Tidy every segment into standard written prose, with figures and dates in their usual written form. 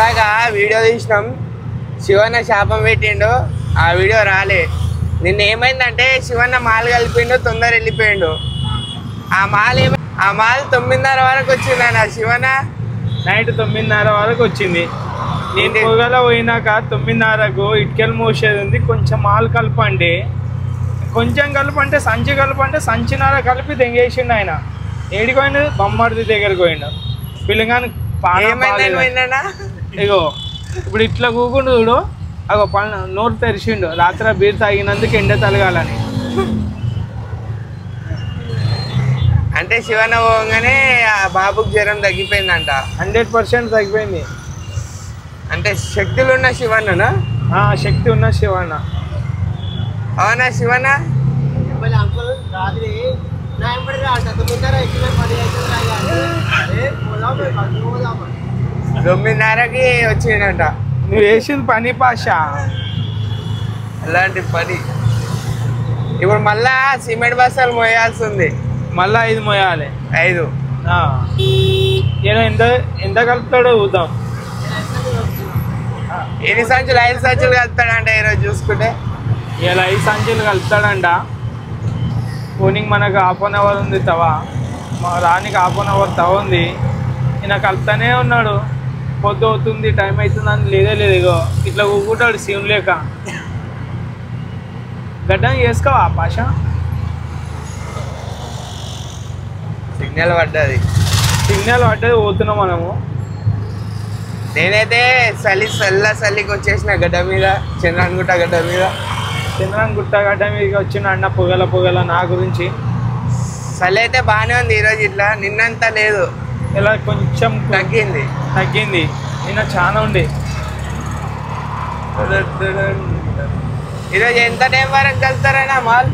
ఇందాక వీడియో తీసినాం, శివన్న శాపం పెట్టిండు, ఆ వీడియో రాలే. నిన్న ఏమైందంటే శివన్న మాల్ కలిపిండు, తొందర వెళ్ళిపోయిండు. ఆ మాల్ 9:30 వరకు వచ్చింది అన్న. శివన్న నైట్ 9:30 వరకు వచ్చింది. నేను పొగల పోయినాక 9:30కు ఇటుకలు మోసేది ఉంది, కొంచెం మాల్ కలపండి, కొంచెం కలపంటే సంచి కలపంటే సంచిన్నర కలిపి తెంగేసిండు ఆయన. ఏడిపోయిండు, బొమ్మడిది దగ్గరికి పోయిండు. పిల్లగాని ఇగో ఇప్పుడు ఇట్లా కూకుండు చూడు, అగో నోరు తెరిచిండు. రాత్రి బీర్ తాగినందుకు ఎండ తలగాలని. అంటే శివన్న పోగానే ఆ బాబుకి జ్వరం తగ్గిపోయిందంట. 100% తగ్గిపోయింది. అంటే శక్తులు ఉన్న శివన్ననా? శక్తి ఉన్న శివన్న. అవునా శివన్న? 9:30కి వచ్చిందంట. నువ్వు వేసింది పని పాష, అలాంటి పని. ఇప్పుడు మళ్ళా సిమెంట్ బస్తాలు మోయాల్సి ఉంది, మళ్ళా 5 మోయాలి. 5 ఎంత కలుపుతాడో చూద్దాం. ఎన్ని సంచులు? 5 సంచులు కలుపుతాడంట ఈరోజు చూసుకుంటే. ఇలా 5 సంచులు కలుపుతాడంట. పోనింగ్ మనకు 1/2 అవర్ ఉంది తవా, రానికి 1/2 అవర్ తవ ఉంది. ఈయన కలుపుతానే ఉన్నాడు. పొద్దు అవుతుంది, టైం అవుతుంది అని లేదు. ఇగో ఇట్లా కూకుంటాడు సీన్ లేక. గడ్డం చేసుకోవా పాష? సిగ్నల్ పడ్డది పోతున్నాం మనము. నేనైతే చల్లికి వచ్చేసిన గడ్డ మీద, చంద్రాన్గుట్ట గడ్డ మీద. చంద్రాన్గుట్ట గడ్డ మీదకి వచ్చిన అన్న పొగల నా గురించి. చలి అయితే బాగానే ఉంది ఈరోజు, ఇట్లా నిన్నంతా లేదు, ఇలా కొంచెం తగ్గింది. నిన్న చాలా ఉండే. ఈరోజు ఎంత టైం వరకు కలుపుతారైనా మాల్?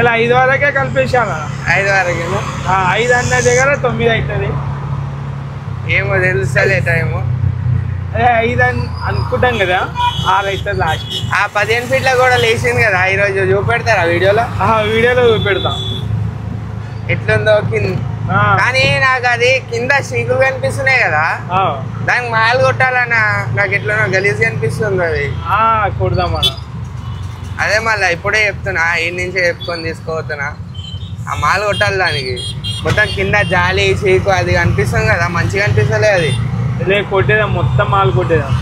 ఇలా 5 వరకే కలిపేసాను. 5 వరకు? 5 అన్న దగ్గర 9 అవుతుంది. ఏమో తెలుస్తలే టైము. అదే 5 అనుకుంటాం కదా, 6 అవుతుంది లాస్ట్. ఆ 15 ఫీట్ల కూడా లేచింది కదా ఈరోజు, చూపెడతారా వీడియోలో? వీడియోలో చూపెడతాం ఎట్లుందో కింద. కానీ నాకు అది కింద చీకులు కనిపిస్తున్నాయి కదా, దానికి మాల్ కొట్టాలన్నా నాకు ఎట్లనో గలీజ్ కనిపిస్తుంది అది. కొడదాం మనం. అదే మళ్ళీ ఇప్పుడే చెప్తున్నా, ఈ నుంచే చెప్పుకొని తీసుకోవతున్నా. ఆ మాల్ కొట్టాలి దానికి. మొత్తం కింద జాలి చీకు అది కనిపిస్తుంది కదా, మంచిగా అనిపిస్తలే అది. కొట్టేదాం, మొత్తం మాల్ కొట్టేదాం.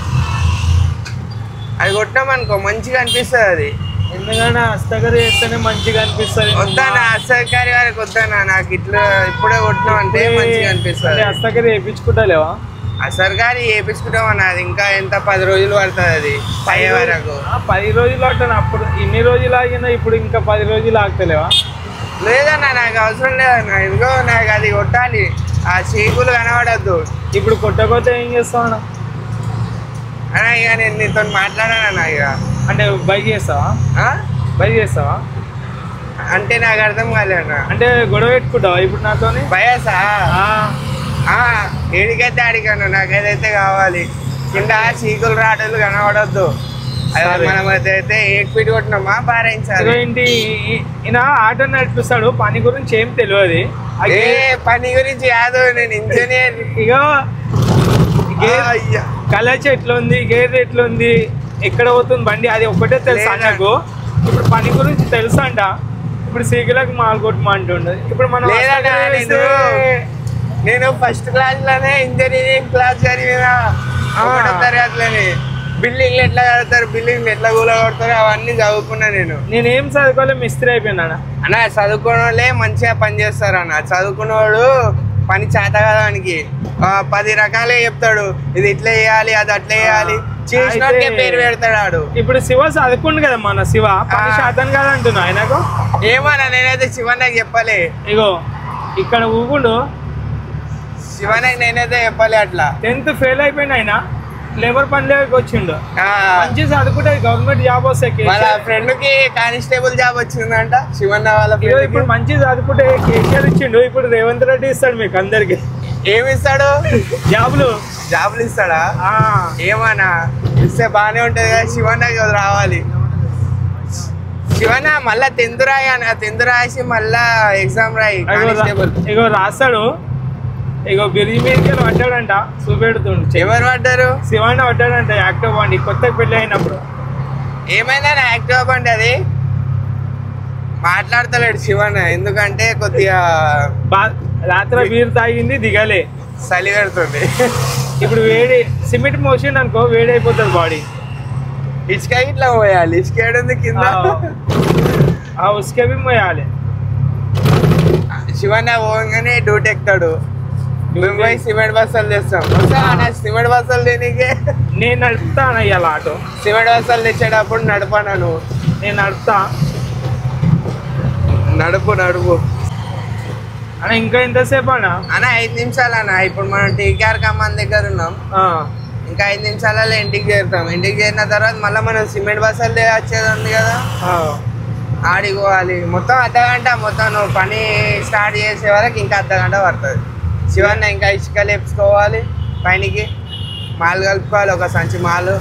అది కొట్టామనుకో మంచిగా అనిపిస్తుంది అది. ఎందుకంటే హస్తకరి చేస్తేనే మంచిగా అనిపిస్తుంది. వద్దానా హస్తకరి వరకు వద్దానా, నాకు ఇట్లా ఇప్పుడే కొట్టినాం అంటే మంచిగా అనిపిస్తుంది. హస్తకరి వేయించుకుంటలేవా? హస్తకరి వేయించుకుంటామన్నా, అది ఇంకా ఎంత 10 రోజులు పడుతుంది అది అయ్యే వరకు. 10 రోజులు ఆగుతాను. అప్పుడు ఇన్ని రోజులు ఆగినా ఇప్పుడు ఇంకా 10 రోజులు ఆగుతలేవా? లేదన్నా, నాకు అవసరం లేదన్నా. ఇదిగో నాకు అది కొట్టాలి, ఆ చీకులు కనబడద్దు. ఇప్పుడు కొట్టకపోతే ఏం చేస్తావు అన్న? ఇక నేను నీతో మాట్లాడానన్నా. ఇక అంటే బైక్ చేస్తావా? అంటే నాకు అర్థం కాలేదన్నా. అంటే గొడవ పెట్టుకుంటావా ఇప్పుడు నాతో? భయసా? ఏడికైతే అడిగాను, నాకు ఏదైతే కావాలి. కింద చీకులు రాటలు కనబడద్దు. మనమైతే 8 ఫీట్ కొట్టినామా, పారాయించాలి. ఏంటి ఈయన ఆటో నడిపిస్తాడు, పని గురించి ఏం తెలియదు. ఏ పని గురించి కాదు, నేను ఇంజనీర్. ఇగో కలచ్ ఎట్లుంది, గేర్ ఎట్లుంది, ఎక్కడ పోతుంది బండి, అది ఒక్కటే తెలుసా నాకు. ఇప్పుడు పని గురించి తెలుసా అంట. ఇప్పుడు సీకులకు మాల్ కొట్టమంటుండే. ఇప్పుడు మనం నేను ఫస్ట్ క్లాస్ లోనే ఇంజనీరింగ్ క్లాస్ చదివినా, 1వ తరగతిలోనే. బిల్డింగ్లు ఎట్లా కడతారు, బిల్డింగ్లు ఎట్లా కూలగొడతారు అవన్నీ చదువుకున్నా. నేనేం చదువుకోలే, మిస్త్రీ అయిపోయినా అన్న. చదువుకున్న వాళ్ళే మంచిగా పని చేస్తారు అన్న. చదువుకున్నవాడు పని చేత కదా వానికి 10 రకాలే చెప్తాడు, ఇది ఇట్లా చేయాలి, అది అట్లా చేయాలి, చేసినోడికే పేరు పెడతాడు. ఇప్పుడు శివ చదువుకుండు కదా, మన శివ పని శాతం కదా అంటున్నా ఆయనకు. ఏమన్నా నేనైతే శివన్నకి చెప్పలే. ఇగో ఇక్కడ ఊగుండు, శివన్నకి నేనైతే చెప్పలే అట్లా. 10th ఫెయిల్ అయిపోయిన ఆయన లేబర్ పనిలోకి వచ్చిండు. మంచి చదువుకుంటే గవర్నమెంట్ జాబ్ వస్తాయి. వాళ్ళ ఫ్రెండ్ కి కానిస్టేబుల్ జాబ్ వచ్చిందంట శివన్న వాళ్ళ. ఇప్పుడు మంచి చదువుకుంటే కేసీఆర్ ఇచ్చిండు, ఇప్పుడు రేవంత్ రెడ్డి ఇస్తాడు మీకు అందరికి. ఏమి ఇస్తాడు? జాబులు ఇస్తాడా? ఏమన్నా ఇస్తే బాగానే ఉంటది కదా. శివన్నకి రావాలి. శివన్న మళ్ళా 10th రాయి అన్న, 10th రాసి మళ్ళా ఎగ్జామ్ రాయి కానిస్టేబుల్. ఇగో రాస్తాడు. ఇగో బిర్యానీ మీదకి పట్టాడంట చూపెడుతుండు. ఎవరు పడ్డారు? శివన్న పట్టాడంట యాక్టివ్ బండి కొత్తగా పెళ్లి అయినప్పుడు. ఏమైందా యాక్టివ్ బండి? అది మాట్లాడతలేడు శివన్న, ఎందుకంటే కొద్దిగా రాత్రి బీర్ తాగింది దిగలే, చలి పెడుతుంది. ఇప్పుడు వేడి సిమెంట్ మోసిండు అనుకో వేడి అయిపోతుంది బాడీ. ఇసుక ఇట్లా పోయాలి, ఇసుక ఏడుంది కింద, ఆ ఉసుక పోయాలి. శివన్న పోగానే డ్యూటీ ఎక్కుతాడు, మేము పోయి సిమెంట్ బస్సులు తెస్తాం. సిమెంట్ బస్సులు తినికే నేను నడుపుతాను ఇవాళ ఆటో. సిమెంట్ బస్సులు తెచ్చేటప్పుడు నడపాను నువ్వు. నేను నడుపుతా. నడుపు నడుపు అన్న. ఇంకా ఎంతసేపు అన్న? 5 నిమిషాలు అన్న. ఇప్పుడు మనం టీకేఆర్ కమాన్ దగ్గర ఉన్నాం, ఇంకా 5 నిమిషాలలో ఇంటికి చేరుతాం. ఇంటికి చేరిన తర్వాత మళ్ళీ మనం సిమెంట్ బస్సులు వచ్చేది ఉంది కదా, ఆడికి పోవాలి. మొత్తం అర్ధగంట, మొత్తం నువ్వు పని స్టార్ట్ చేసే వరకు ఇంకా అర్ధగంట పడుతుంది. శివన్న ఇంకా ఇసుక లేపుకోవాలి, పైనకి మాలు కలుపుకోవాలి, ఒక సంచి మాలు.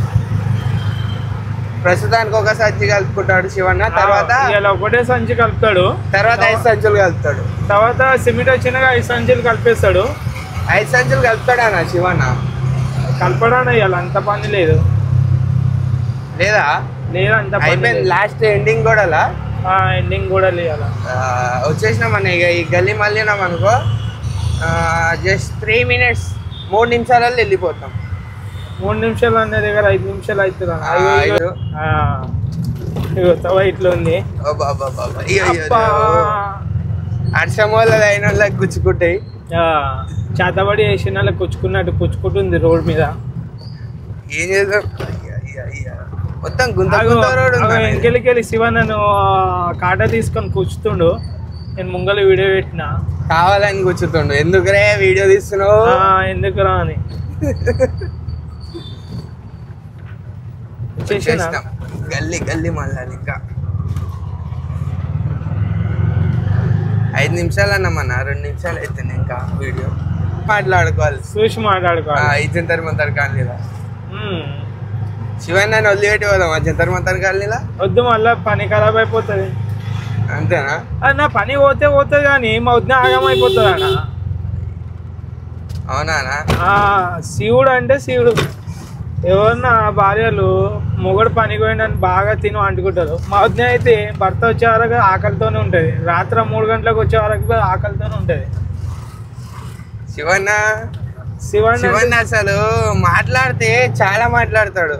ప్రస్తుతానికి ఒక సంచి కలుపుకుంటాడు శివన్న, తర్వాత ఒకటే సంచి కలుపుతాడు, తర్వాత 5 సంచులు కలుపుతాడు. తర్వాత సిమెంట్ వచ్చినాక 5 సంచులు కలిపేస్తాడు. 5 సంచులు కలుపుతాడు అన్న శివన్న. కలపడాన ఇవాళ అంత పని లేదు లేదా? లేదు అంత అయిపోయింది. లాస్ట్ ఎండింగ్ కూడా ఎండింగ్ కూడా లేదు. వచ్చేసినాం అన్న. ఇక ఈ గల్లీ మళ్ళీ ఉన్నాం అనుకో, జస్ట్ 3 మినిట్స్ 3 నిమిషాలలో వెళ్ళిపోతాం. 3 నిమిషాలు అనే దగ్గర 5 నిమిషాలు అవుతుంది. ఇట్లా ఉంది. అర్షమోళ్ళది అయిన వాళ్ళకి గుచ్చుకుంటాయి, చేతబడి వేసిన వాళ్ళకి కుచ్చుకున్నట్టు కుచ్చుకుంటుంది రోడ్ మీద. ఏం చేద్దాం, మొత్తం గుంత ఇంకెళ్ళి శివన్నను కాటా తీసుకొని కూర్చుతుండు. నేను ముంగల వీడియో పెట్టిన, కావాలని కూర్చుతుండు. ఎందుకురే వీడియో తీస్తున్నావు, ఎందుకురా అని. గల్లీ గల్లీ మళ్ళీ ఇంకా 5 నిమిషాలు అన్నమన్నా, 2 నిమిషాలు అవుతుంది ఇంకా వీడియో. మాట్లాడుకోవాలి, చూసి మాట్లాడుకోవాలి. ఈ జంతర్ మంతర్ కాలనీలా శివన్న వదిలిపెట్టి పోదాం. ఆ జంతర్ మంతర్ కాలనీలా వద్దు, మళ్ళీ పని ఖరాబ్ అయిపోతుంది. అంతేనా? నా పని పోతుంది కానీ మా వద్ద ఆగమైపోతుంది అన్న. అవునా? శివుడు అంటే శివుడు. ఎవరన్నా భార్యలు మొగడు పనికి పోయిందని బాగా తిను అంటుకుంటారు. మా వద్ద అయితే భర్త వచ్చే వరకు ఆకలితోనే ఉంటుంది, రాత్రి 3 గంటలకు వచ్చే వరకు ఆకలితోనే ఉంటుంది. శివన్న అసలు మాట్లాడితే చాలా మాట్లాడతాడు.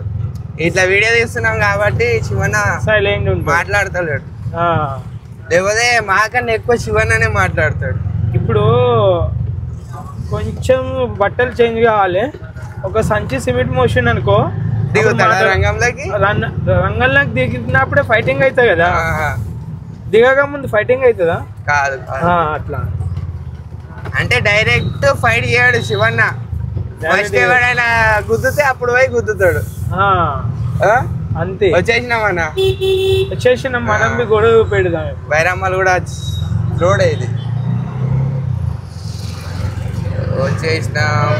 ఇట్లా వీడియో తీస్తున్నాం కాబట్టి శివన్న సైలెంట్ మాట్లాడతాడు, లేకపోతే మాకన్నా ఎక్కువ శివన్ననే మాట్లాడతాడు. ఇప్పుడు కొంచెం బట్టలు చేంజ్ కావాలి, ఒక సంచి సిమెంట్ మోషన్ అనుకో దిగుతాడు రంగంలోకి. రంగంలోకి దిగినప్పుడే ఫైటింగ్ అవుతుంది కదా, దిగక ముందు ఫైటింగ్ అవుతుందా? కాదు, అట్లా అంటే డైరెక్ట్ ఫైట్ చేయడు శివన్న. ఫస్ట్ ఎవరైనా గుద్దుతే అప్పుడు పోయి గుద్దుతాడు. అంతే. వచ్చేసినాం మనం గొడవ పెడదాం. బైరమ్మలు కూడా రోడ్ ఇది వచ్చేసినాం.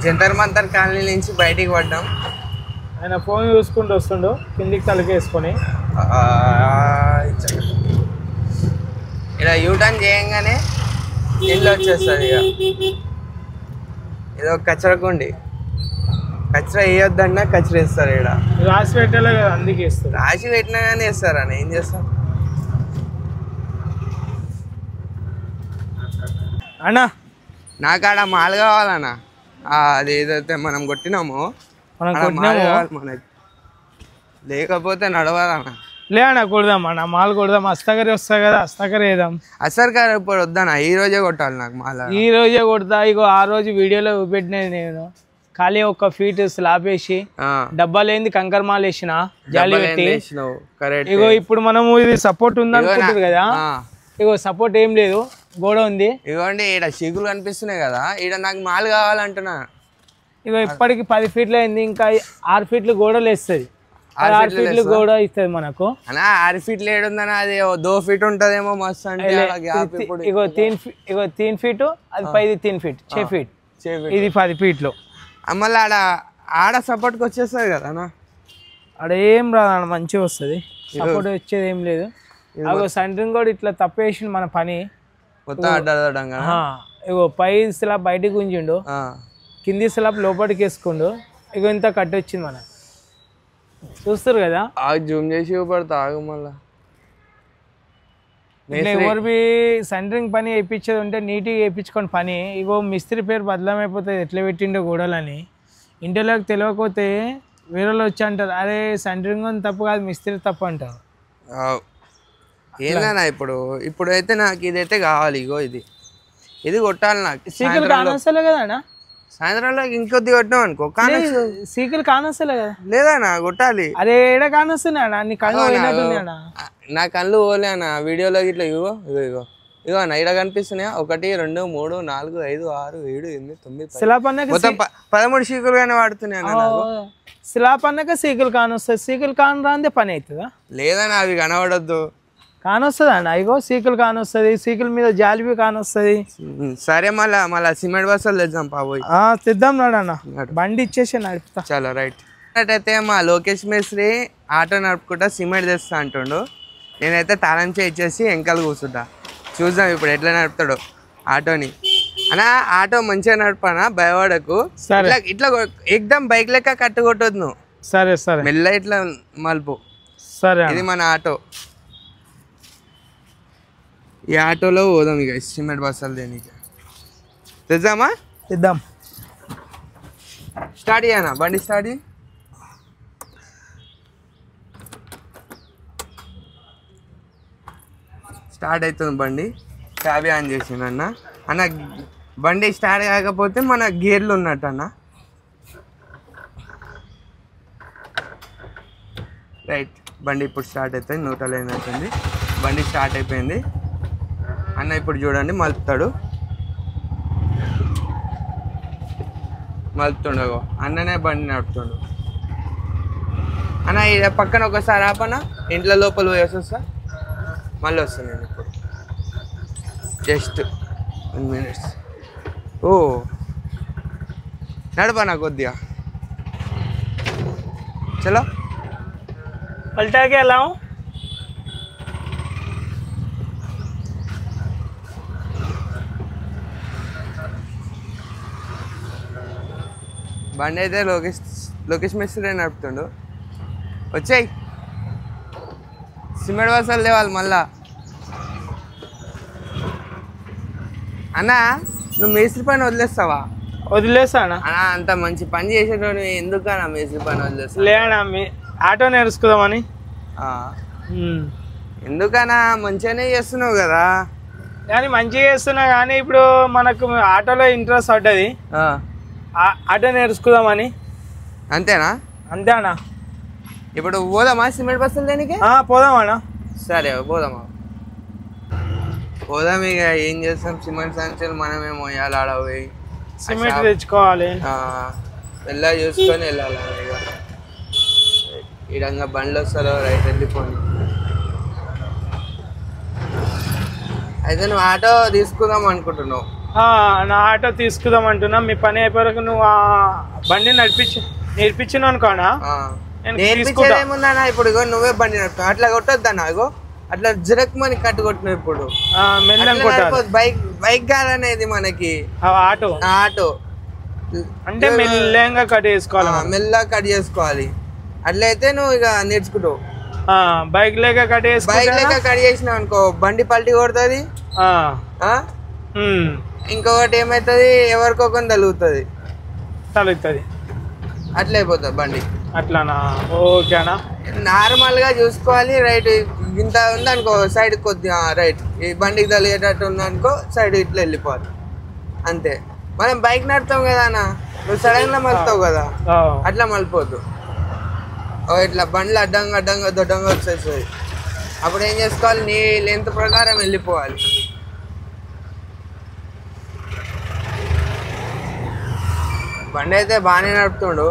జంతర్ మంతర్ కాలనీ నుంచి బయటికి పడ్డాం. ఆయన ఫోన్ చూసుకుంటూ వస్తుండు, కిందికి తలకేసుకొని. ఇలా యూటర్న్ చేయంగానే ఇల్లు వచ్చేస్తుంది. ఇక ఏదో కచ్చరకుండి, కచ్చర వేయొద్దన్నా కచ్చర వేస్తారు. ఇక్కడ రాసి పెట్టాలి కదా, అందుకే ఇస్తారు. రాసి పెట్టినా కానీ వేస్తారని ఏం చేస్తాం అన్నా. నాకు ఆడ మాల్ కావాలన్నా. అది ఏదైతే మనం కొట్టినామో మనకి, లేకపోతే నడవాలన్నా. లేదన్నా కొడదాం అన్న, మాల్ కొడదాం. అస్తకరి వస్తాయి కదా, అస్తకరి వేద్దాం. అసలు ఇప్పుడు వద్దన్నా, ఈ రోజే కొట్టాలి నాకు మాల్. ఈ రోజే కొడతా. ఇగో ఆ రోజు వీడియోలో పెట్టినది నేను, ఖాళీ 1 ఫీట్ స్లాబ్ వేసి డబ్బాలు ఏంది కంకర్ మాల్ వేసిన జాలి పెట్టి. ఇగో ఇప్పుడు మనము ఇది సపోర్ట్ ఉంది అనుకుంటుంది కదా, ఇగో సపోర్ట్ ఏం లేదు, గోడ ఉంది. ఇగోండి ఈడ చీకులు కనిపిస్తున్నాయి కదా, ఈడ నాకు మాల్ కావాలంటున్నా. ఇగో ఇప్పటికి 10 ఫీట్లు అయింది, ఇంకా 6 ఫీట్లు గోడలు వేస్తుంది. 6 ఫీట్లు గోడ ఇస్తుంది మనకు. 6 ఫీట్లు ఏడుందనా, అది 2 ఫీట్ ఉంటదేమో మస్తు. అంటే ఇగో 3 ఫీట్, అది పైది 3 ఫీట్, 6 ఫీట్, ఇది 10 ఫీట్లు. మళ్ళీ ఆడ సపోర్ట్కి వచ్చేస్తుంది కదా. ఆడ ఏం రాదన్న, మంచిగా వస్తుంది. సపోర్ట్ వచ్చేది ఏం లేదు. అగో సెంటరింగ్ కూడా ఇట్లా తప్పేసిండు మన పని మొత్తం అడ్డడంగా ఇగో పై స్లాబ్ బయటికి గుంజిండు, కింది స్లాబ్ లోపలికి వేసుకుండు. ఇగో ఇంత కట్టి వచ్చింది మన చూస్తారు కదా. జూమ్ చేసి పడతా ఆగు మళ్ళా. ఎవరు బి సెంటరింగ్ పని వేయించేది ఉంటే నీట్గా వేయించుకొని పని. ఇగో మిస్త్రి పేరు బదలమైపోతుంది ఎట్లా పెట్టిండో గోడలని. ఇంటిలోకి తెలియకపోతే వేరే వచ్చి అంటారు, అరే సెంటరింగ్ తప్పు కాదు మిస్త్రి తప్పు అంటారు. ఏందన్నా ఇప్పుడు అయితే నాకు ఇదైతే కావాలి. ఇగో ఇది కొట్టాలి నాకు. సీకిల్ కానొస్తలే కదా అన్న, సాయంత్రంలో ఇంకొద్ది కొట్టినాం అనుకో సీకిల్ కానొస్తలే కదా. లేదన్నా కొట్టాలి. అరే ఏడ కానొస్తున్నా నీ కళ్ళు పోయినట్టున్నా. నా కళ్ళు పోలే అన్న వీడియోలో ఇట్లా ఇగో అన్న ఇక్కడ కనిపిస్తున్నాయా 1 2 3 4 5 6 7 8 9 స్లాబ్ అన్నాక మొత్తం 13 సీకులు గానే వాడుతున్నాయి అన్న. స్లాబ్ అన్నాక సీకిల్ కానొస్తుంది. సీకిల్ కాను రాందే పని అవుతుందా? లేదన్నా అవి కనబడద్దు. కానొస్తుంది అన్న. ఇగో సీకిల్ కానొస్తుంది, సీకిల్ మీద జాలిబీ కానొస్తుంది. సరే మళ్ళా సిమెంట్ బస్సులు తెద్దాం పాబోయ్. తెద్దాం నాడన్న, బండి ఇచ్చేసి నడుపుతా. చాలా రైట్. అయితే మా లోకేష్ మేస్త్రి ఆటో నడుపుకుంటా సిమెంట్ తెస్తా అంటుండు. నేనైతే తాళం ఇచ్చేసి వెంకలు కూర్చుంటా. చూద్దాం ఇప్పుడు ఎట్లా నడుపుతాడు ఆటోని. అన్నా ఆటో మంచిగా నడపనా భయపడకు. ఇట్లా ఎక్దమ్ బైక్ లెక్క కట్టుకొట్టదు నువ్వు. సరే సరే మెల్ల ఇట్లా మలుపు. సరే ఇది మన ఆటో. ఈ ఆటోలో పోదాం ఇక సిమెంట్ బస్సాలు దేనికి తెద్దామా? తెద్దాం. స్టార్ట్ చేయనా బండి? స్టార్ట్ చేయి. స్టార్ట్ అవుతుంది బండి. క్యాబ్ ఆన్ చేసిండు అన్న. బండి స్టార్ట్ కాకపోతే మన గేర్లు ఉన్నట్టు అన్న. రైట్, బండి ఇప్పుడు స్టార్ట్ అవుతుంది. 100 అవుతుంది. బండి స్టార్ట్ అయిపోయింది అన్న. ఇప్పుడు చూడండి మలుపుతాడు. మలుపుతుండగో అన్ననే బండి నడుపుతుండు అన్న. ఇది పక్కన ఒకసారి ఆపన్న, ఇంట్లో లోపల పోయేసి వస్తా. మళ్ళీ వస్తాను నేను ఇప్పుడు. Just 1 minute. ఓ నడపనా కొద్దిగా. చలో పల్టాకే ఎలా బండి అయితే లోకేష్ మేస్త్రి నడుపుతుండు. వచ్చాయి సిమెంట్ బస్సాలు లేవాలి మళ్ళా. అన్నా నువ్వు మేస్త్రి పని వదిలేస్తావా? వదిలేస్తానా అన్నా? అంత మంచి పని చేసేటోడు ఎందుకన్నా మేస్త్రి పని వదిలేస్తా? లేనా ఆటో నేర్చుకుందామని. ఎందుకన్నా మంచిగానే చేస్తున్నావు కదా. కానీ మంచిగా చేస్తున్నా కానీ ఇప్పుడు మనకు ఆటోలో ఇంట్రెస్ట్ పడ్డది, ఆటో నేర్చుకుందామని. అంతేనా? అంతేనా? ఇప్పుడు పోదామా సిమెంట్ బస్సులు దేనికి? పోదామా? సరే పోదామా. పోదాం ఇక ఏం చేస్తాం. సిమెంట్ సంచులు మనమే మోయాలి. ఆడపోయి సిమెంట్ తెచ్చుకోవాలి. వెళ్ళా చూసుకొని వెళ్ళాలి. ఇక ఈడంగా బండ్లు వస్తారో రైట్ వెళ్ళిపోండి. అయితే నువ్వు ఆటో తీసుకుందాం అనుకుంటున్నావు? నా ఆటో తీసుకుందాం అంటున్నా. మీ పని అయిపోయాక నువ్వు ఆ బండి నేర్పించిన అనుకోనా? నేర్పించేదేముందన్నా? ఇప్పుడు ఇగో నువ్వే బండి నడుపుతావు. అట్లా కొట్టొద్దన్నా. ఇగో అట్లా జిరక్మని కట్టుకొట్టినావు. ఇప్పుడు బైక్ కాదనేది మనకి ఆటో అంటే మెల్లగా కట్ చేసుకోవాలి. మెల్లగా కట్ చేసుకోవాలి. అట్లయితే నువ్వు ఇక నేర్చుకుంటావు. బైక్ లేక కట్ చేసినావు అనుకో బండి పల్టీ కొడుతుంది. ఇంకొకటి ఏమైతుంది, ఎవరికొకరు తలుగుతుంది. అట్లా అయిపోతుంది బండి. అట్లానా? ఓకేనా? నార్మల్ గా చూసుకోవాలి. రైట్ ఇంత ఉందనుకో సైడ్ కొద్దిగా రైట్, ఈ బండికి తలిగేటట్టు ఉందనుకో సైడ్ ఇట్లా వెళ్ళిపోవాలి అంతే. మనం బైక్ నడుపుతాం కదా అన్న, నువ్వు సడన్ గా మలుపుతావు కదా, అట్లా మలిపోద్దు. ఇట్లా బండ్లు అడ్డంగా దొడ్డంగా వచ్చేస్తుంది. అప్పుడు ఏం చేసుకోవాలి, నీ లెంత్ ప్రకారం వెళ్ళిపోవాలి. బండి అయితే బాగానే నడుపుతుండు.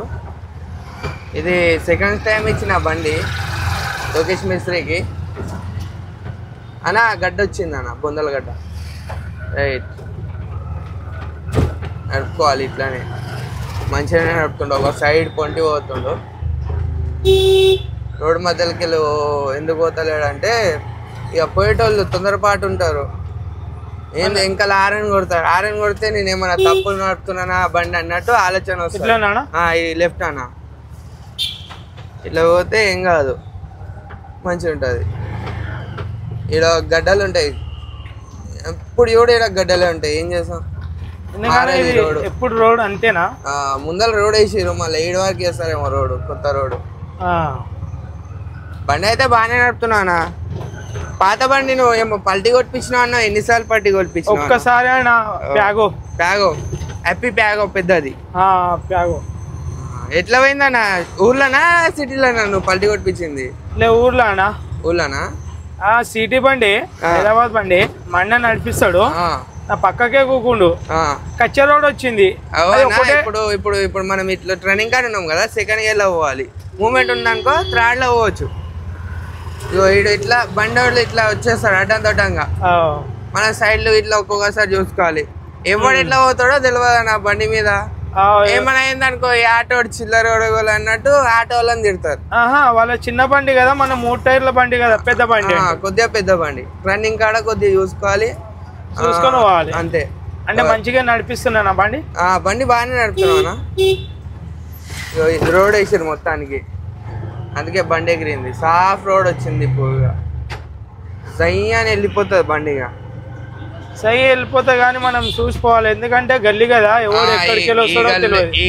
ఇది సెకండ్ టైం ఇచ్చిన బండి లోకేష్ మిస్త్రికి. అన్న గడ్డ వచ్చింది అన్న, బొందల గడ్డ. రైట్, నడుపుకోవాలి ఇట్లానే. మంచిగానే నడుపుతుండు. ఒక సైడ్ పొంటి పోతుండు. రోడ్డు మధ్యలోకి వెళ్ళి ఎందుకు పోతలేడంటే ఇక పోయేటోళ్ళు తొందరపాటు ఉంటారు. ఏంది ఇంకా ఆరని కొడతారు. ఆరని కొడితే నేను ఏమన్నా తప్పులు నడుపుతున్నానా బండి అన్నట్టు ఆలోచన వస్తుంది. ఈ లెఫ్ట్ అన్న ఇట్లా పోతే ఏం కాదు, మంచిగా ఉంటుంది. ఇక్కడ గడ్డలు ఉంటాయి, ఎప్పుడు చూడు ఇక్కడ గడ్డలే ఉంటాయి. ఏం చేస్తాం, ఎప్పుడు రోడ్ అంతేనా? ముందర రోడ్ వేసిరు, మళ్ళీ 7 వరకు వేస్తారేమో రోడ్, కొత్త రోడ్. బండి అయితే బాగానే నడుపుతున్నా. పాత బండి నువ్వు ఏమో పల్టీ కొట్టించినావు అన్న, ఎన్నిసార్లు పల్టీ కొట్టించినావు? ఒక్కసారి ప్యాగో హ్యాపీ ప్యాగో పెద్దది ప్యాగో. ఎట్లా పోయిందన్న, ఊర్లోనా సిటీలోనా నువ్వు పల్టీ కొట్టించింది? ఊర్లోనా? సిటీ బండి, హైదరాబాద్ బండి మండ నడిపిస్తాడు, నా పక్కకే కూకుండు కచ్చా రోడ్ వచ్చింది. ఇప్పుడు ఇప్పుడు ఇప్పుడు మనం ఇట్లా ట్రైనింగ్ కార్డ్ ఉన్నాం కదా, సెకండ్ గేర్ లో పోవాలి. మూమెంట్ ఉందనుకో థర్డ్ లో పోవచ్చు. ఇట్లా బండి వాళ్ళు ఇట్లా వచ్చేస్తాడు అడ్డంగా, మన సైడ్లు ఇట్లా ఒక్కొక్కసారి చూసుకోవాలి. ఎవడు ఎట్లా పోతాడో తెలియదు నా బండి మీద. ఏమైనా అయిందనుకో ఈ ఆటో చిల్లర అన్నట్టు ఆటో వాళ్ళని తిడతారు. వాళ్ళ చిన్న బండి కదా, మన 3 టైర్ల బండి కదా, పెద్ద బండి, కొద్దిగా పెద్ద బండి. రన్నింగ్ కాడ కొద్దిగా చూసుకోవాలి, చూసుకొని పోవాలి అంతే. అంటే మంచిగా నడిపిస్తున్నా బండి? బండి బాగానే నడుపుతున్నా. రోడ్ వేసారు మొత్తానికి, అందుకే బండి ఎగిరింది. సాఫ్ట్ రోడ్ వచ్చింది. ఇప్పుడు సయ్యాని వెళ్ళిపోతుంది బండిగా, సై వెళ్ళిపోతా కానీ మనం చూసుకోవాలి, ఎందుకంటే గల్లీ కదా, ఎవరు ఎక్కడికి వెళ్ళి వస్తాడో తెలియదు. ఈ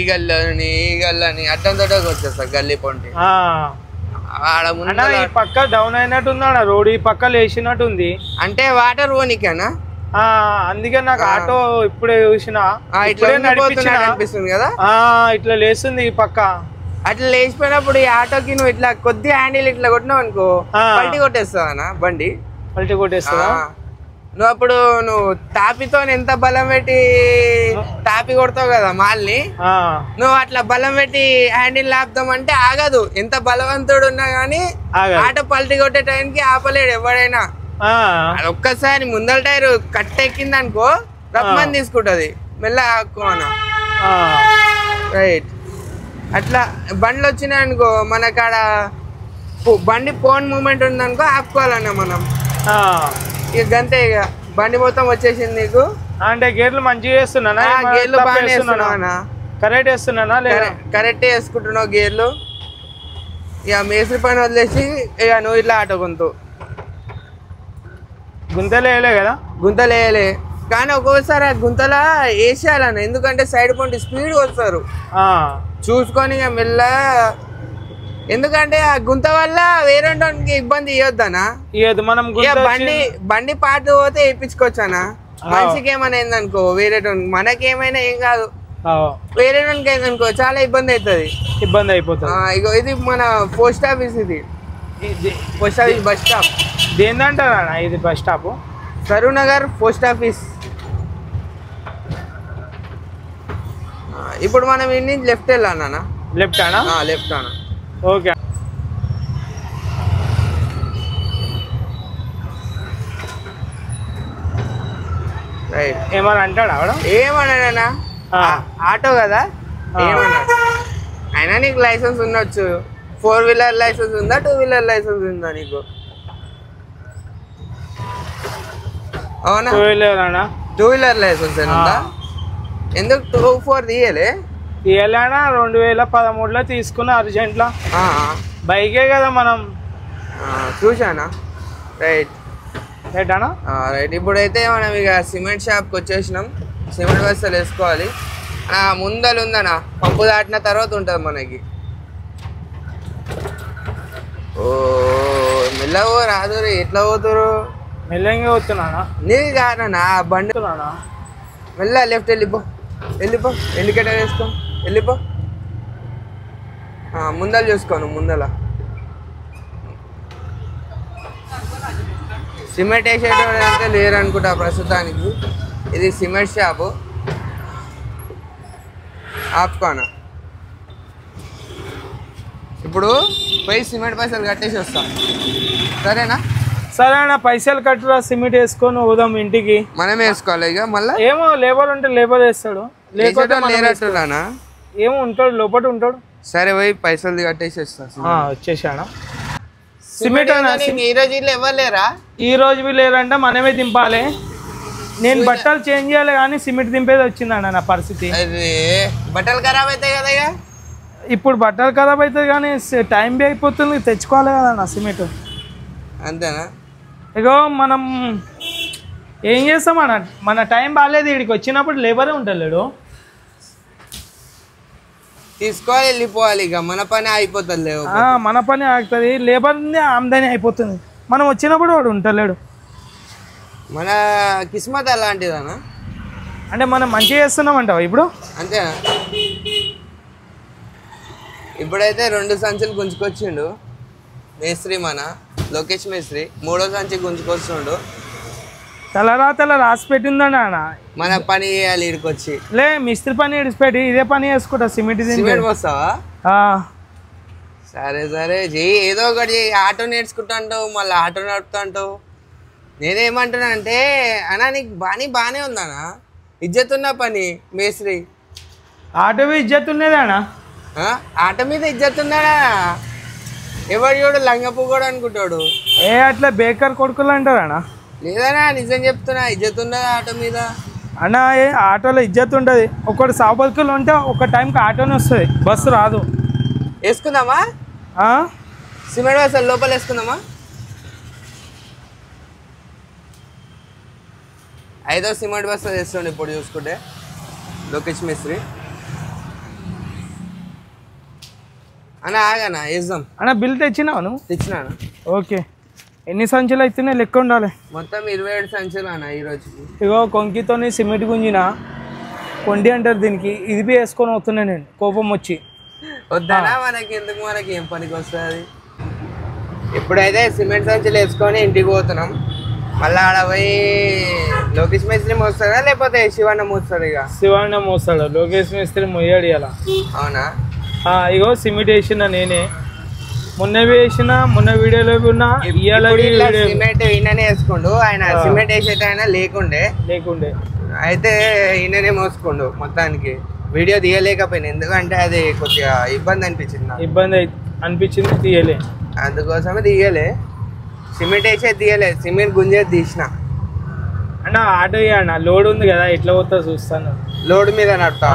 గల్లని అడ్డంతో వచ్చేస్తా గల్లీ పొంటి. ఈ పక్క డౌన్ అయినట్టుంది అన్న రోడ్, ఈ పక్క లేచినట్టుంది. అంటే వాటర్ పోనీకేనా? అందుకే నాకు ఆటో ఇప్పుడే చూసిన, అనిపిస్తుంది కదా, ఇట్లా లేస్తుంది ఈ పక్క. అట్లా లేచిపోయినప్పుడు ఈ ఆటోకి నువ్వు ఇట్లా కొద్దిగా హ్యాండిల్ ఇట్లా కొట్టినావు అనుకో, పల్టీ కొట్టేస్తావా బండి? పల్టీ కొట్టేస్తావా? నువ్వు అప్పుడు నువ్వు తాపితో ఎంత బలం పెట్టి తాపి కొడతావు కదా మాల్ని, నువ్వు అట్లా బలం పెట్టి హ్యాండిల్ ఆపుతామంటే ఆగదు. ఎంత బలవంతుడు ఉన్నా గానీ ఆటో పల్టీ కొట్టే టైంకి ఆపలేడు ఎవడైనా. అది ఒక్కసారి ముందల టైర్ కట్టెక్కింది అనుకో రమ్మని తీసుకుంటది, మెల్ల ఆపుకోన. రైట్, అట్లా బండ్లు వచ్చినాయి అనుకో మనకాడ బండి పోన్ మూమెంట్ ఉందనుకో ఆపుకోవాలన్నా మనం. ఇక గంతే, ఇక బండి మొత్తం వచ్చేసింది నీకు. అంటే గేర్లు మంచిగా వేస్తున్నానా? గేర్లు బాగానే వేస్తున్నావా? కరెక్ట్ వేస్తున్నానా? కరెక్టే వేసుకుంటున్నావు గేర్లు. ఇక మేస్త్రి పని వదిలేసి ఇక నువ్వు ఇట్లా ఆటో గుంతలేయలే కదా? గుంతలేయలే, కానీ ఒక్కొక్కసారి ఆ గుంతలా వేసేయాలన్న, ఎందుకంటే సైడ్ పొంటి స్పీడ్ వస్తారు చూసుకొని ఇక మెల్ల. ఎందుకంటే ఆ గుంత వల్ల వేరే ఇబ్బంది ఇవ్వద్దనా? మనం బండి పాటు పోతే వేయించుకోవచ్చానా? మనిషికి ఏమైనా అయిందనుకో వేరే మనకేమైనా ఏం కాదు, వేరే అయిందనుకో చాలా ఇబ్బంది అవుతుంది. ఇబ్బంది అయిపోతుంది. ఇగో ఇది మన పోస్ట్ ఆఫీస్, ఇది పోస్ట్ ఆఫీస్ బస్ స్టాప్. దేందంటారా ఇది bus stop? Saroor Nagar post office. ఇప్పుడు మనం ఇన్ని లెఫ్ట్ వెళ్ళానా? లెఫ్ట్ అనా? లెఫ్ట్ అనా. Okay, right. ఏమన్నా అంటాడా? ఏమన్నానా, ఆటో కదా ఏమన్నాడు. అయినా నీకు లైసెన్స్ ఉండొచ్చు, 4 వీలర్ లైసెన్స్ ఉందా, 2 వీలర్ లైసెన్స్ ఉందా నీకు? అవునా? 2 వీలర్ లైసెన్స్ ఉందా? ఎందుకు 2-4 తీయలే? తీయాలన్నా 2013లో తీసుకున్నా అర్జెంట్లో. బైకే కదా మనం. చూసానా? రైట్ రైట్ అన్నా. రైట్, ఇప్పుడైతే మనం ఇక సిమెంట్ షాప్కి వచ్చేసినాం. సిమెంట్ బస్తాలు వేసుకోవాలి. ముందలు ఉందనా, పంపు దాటిన తర్వాత ఉంటుంది మనకి. ఓ మెల్లగో రాదు, ఎట్లా పోతురు? మెల్లగా పోతున్నానా? నీది కాదన్నా బండి. మెల్ల లెఫ్ట్ వెళ్ళిపో, ఇండికేటర్ వేసుకో, వెళ్ళిపో. ముందలు చూసుకోను, ముందల సిమెంట్ వేసేటోడు అయితే లేరు అనుకుంటా ప్రస్తుతానికి. ఇది సిమెంట్ షాపు. ఆపుకోనా, ఇప్పుడు పోయి సిమెంట్ పైసలు కట్టేసి వస్తాం, సరేనా? సరే అన్న, పైసలు కట్టురా, సిమెంట్ వేసుకొని పోదాం ఇంటికి. మనమే వేసుకోవాలి ఇక మళ్ళీ. ఏమో లేబర్ ఉంటే లేబర్ వేస్తాడు, లేనట్టున్నానా? ఏమో ఉంటాడు, లోపల ఉంటాడు. సరే పోయి పైసలు కట్టేసి వస్తా. వచ్చేసాడా? సిమెంట్ అన్న ఈ రోజు ఇల్లు ఎవరు లేరా? ఈ రోజు లేరంటే మనమే దింపాలి. నేను బట్టలు చేంజ్ చేయాలి కానీ సిమెంట్ దింపేది వచ్చిందన్న నా పరిస్థితి. అదే బట్టలు ఖరాబ్ అవుతాయి కదా ఇక. ఇప్పుడు బట్టలు ఖరాబ్ అవుతుంది కానీ టైం బి అయిపోతుంది, తెచ్చుకోవాలి కదా నా సిమెంట్. అంతేనా? ఇగో మనం ఏం చేస్తాం అన్న, మన టైం బాగాలేదు, ఇక్కడికి వచ్చినప్పుడు లేబరే ఉంటలేడు. తీసుకోవాలి వెళ్ళిపోవాలి, ఇక మన పని అయిపోతుంది. లేవు మన పని ఆగుతుంది, లేబర్ ఆమ్దాని అయిపోతుంది. మనం వచ్చినప్పుడు వాడు ఉంటలేడు. మన కిస్మత్ అలాంటిదనా? అంటే మనం మంచిగా చేస్తున్నామంటావా ఇప్పుడు? అంతేనా? ఇప్పుడైతే 2 సంచులు గుంజుకొచ్చిండు మేస్త్రి, మన లోకేష్ మేస్త్రి. 3వ సంచి గుంజుకొస్తుండు. తెల్ల రాసి పెట్టిందండి అన్న. మన పని చేయాలి ఇక్కడికి వచ్చి. లే మిస్త్రి పని ఇడిచిపెట్టి ఇదే పని చేసుకుంటా. సిమెంట్ వస్తావా? సరే సరే చెయ్యి, ఏదో ఒకటి చెయ్యి. ఆటో నేర్చుకుంటాంటావు, మళ్ళీ ఆటో నడుపుతాంటావు. నేనేమంటున్నా అంటే అన్నా నీకు బాగానే ఉందన్నా, ఇజ్జత్ ఉన్న పని మేస్త్రి. ఆటో ఇజ్జత్ ఉన్నదా అన్న? ఆటో మీద ఇజ్జత్ ఉన్నాడా? ఎవడు చూడు లంగపు కూడా అనుకుంటాడు. అట్లా బేకర్ కొడుకులు అంటారు అన్న. లేదనా నిజం చెప్తున్నా, ఇజ్జత్ ఉన్నదా ఆటో మీద? అన్న ఆటోలో ఇజ్జత్ ఉంటుంది. ఒకటి సాబతులు ఉంటే ఒక టైంకి ఆటోనే వస్తుంది, బస్సు రాదు. వేసుకుందామా సిమెంట్ బస్సు లోపల వేసుకుందామా? 5వ సిమెంట్ బస్సు వేస్తుండే ఇప్పుడు చూసుకుంటే లోకేష్ మేస్త్రి. అన్న ఆగనా వేద్దాం అన్న. బిల్ తెచ్చినావు నువ్వు? తెచ్చినాను. ఓకే, ఎన్ని సంచులు అవుతున్నాయి లెక్క ఉండాలి. మొత్తం 27 సంచులు అన్న ఈ రోజుకి. ఇగో కొంకితోని సిమెంట్ గుంజిన కొండి అంటారు దీనికి. ఇది బి వేసుకొని అవుతున్నా నేను, కోపం వచ్చి. వద్దానా మనకి, ఎందుకు మనకి ఏం పనికి వస్తుంది. ఇప్పుడైతే సిమెంట్ సంచులు వేసుకొని ఇంటికి పోతున్నాం. మళ్ళీ ఆడ పోయి లోకేష్ మేస్త్రి మోస్తాడా లేకపోతే శివన్న మోస్తాడు? ఇక శివన్న మోస్తాడు, లోకేష్ మేస్త్రి మొయ్యాడు ఇలా. అవునా? ఇగో సిమెంట్ వేసిన నేనే, మొన్న వేసిన, మొన్న వీడియోలో ఉన్నా. సిమెంట్ ఈయననే వేసుకోండు. ఆయన సిమెంట్ వేసేట ఆయన లేకుండే అయితే ఈయననే మోసుకోండు మొత్తానికి. వీడియో తీయలేకపోయినా ఎందుకంటే అది కొద్దిగా ఇబ్బంది అనిపించింది తీయలే, అందుకోసమే తీయలే. సిమెంట్ వేసేది తీయలే, సిమెంట్ గుంజేది తీసిన. అన్న ఆటో అన్న లోడ్ ఉంది కదా, ఎట్లా పోతా చూస్తాను. లోడ్ మీద నడుపుతా,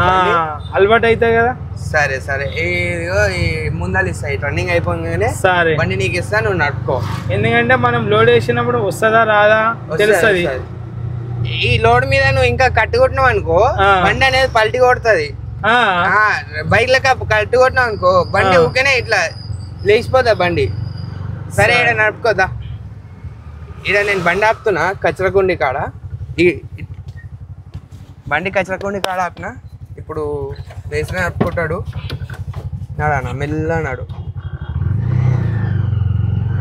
అలవాటు అవుతాయి కదా. సరే సరే, ఈ ముందలు ఇస్తాయి రన్నింగ్ అయిపోగానే సరే బండి నీకు ఇస్తా, నువ్వు నడుపుకో. ఎందుకంటే మనం లోడ్ వేసినప్పుడు వస్తుందా రాదా తెలుస్తుంది. ఈ లోడ్ మీద నువ్వు ఇంకా కట్టు కొట్టినావు అనుకో, బండి అనేది పల్టి కొడుతుంది. బైక్ లెక్క కట్టు కొట్టినావు అనుకో, బండి ఊకేనే ఇట్లా లేచిపోతా బండి. సరే ఇక్కడ నడుపుకోదా. ఇక్కడ నేను బండి ఆపుతున్నా కచరకుండి కాడ. బండి కచరకుండి కాడ ఆపిన. ఇప్పుడు వేసిన నడుపుకుంటాడు. నాడా మెల్ల నాడు.